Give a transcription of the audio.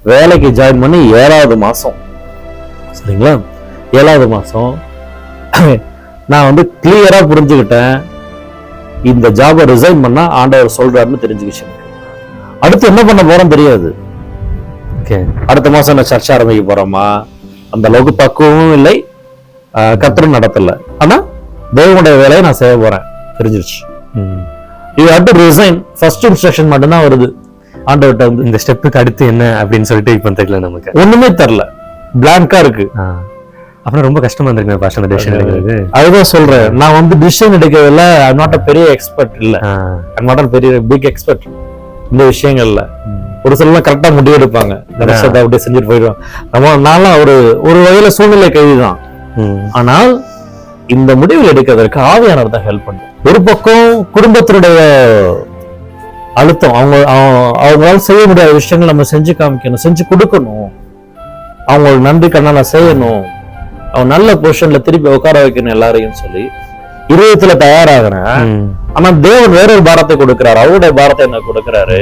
வேலைக்கு ஜாயின் பண்ணி 7வது மாசம், சரிங்களா, 7வது மாசம் நான் வந்து கிளியரா புரிஞ்சுக்கிட்டேன், இந்த ஜாபை ரிசைன் பண்ணா ஆண்டவர் சொல்றாருன்னு தெரிஞ்சுக்கிச்சு. அடுத்து என்ன பண்ண போறோம் தெரியாது. அடுத்த மாசம் நான் சர்ச்சை ஆரம்பிக்க போறோமா, அந்த அளவுக்கு பக்குவமும் இல்லை, கர்த்தரும் நடத்தல. ஆனா தேவனுடைய வேலையை நான் செய்ய போறேன் தெரிஞ்சிருச்சு. You have to resign. First instruction மட்டும் தான் வருது ஆண்டவர்கிட்ட வந்து, இந்த ஸ்டெப்புக்கு அடுத்து என்ன அப்படின்னு சொல்லிட்டு இப்ப தெரியல, நமக்கு ஒண்ணுமே தெரியல, பிளாங்கா இருக்கு. அப்புறம் ரொம்ப கஷ்டமா இருந்திருக்கு பாஸ்டர் டிசிஷன் எடுக்கிறது. அதுதான் சொல்றேன், நான் வந்து டிசிஷன் எடுக்கிறதுல ஐ அம் நாட் a பெரிய எக்ஸ்பர்ட் இல்ல, ஐ அம் நாட் a பெரிய பிக் எக்ஸ்பர்ட் இந்த விஷயங்கள்ல. ஒரு சிலர்லாம் கரெக்டா முடிவு எடுப்பாங்க, அப்படியே செஞ்சுட்டு போயிடுவாங்க. நம்ம நான்லாம் ஒரு வகையில சூழ்நிலை கைதிதான். ஆனால் இந்த முடிவில் எடுக்கிறதுக்கு ஆவியானவர் தான் ஹெல்ப் பண்ணும். ஒரு பக்கம் குடும்பத்தினுடைய அழுத்தம், அவங்களால செய்ய முடியாத விஷயங்கள் நம்ம செஞ்சு காமிக்கணும், செஞ்சு கொடுக்கணும், அவங்களுக்கு நன்றி கண்ணால செய்யணும், அவன் நல்ல பொசிஷன்ல திருப்பி உட்கார வைக்கணும் எல்லாரையும் சொல்லி இருதயத்துல தயாராகிறேன். ஆனா தேவன் வேறொரு பாரத்தை கொடுக்கிறாரு, அவருடைய பாரத்தை என்ன கொடுக்கிறாரு,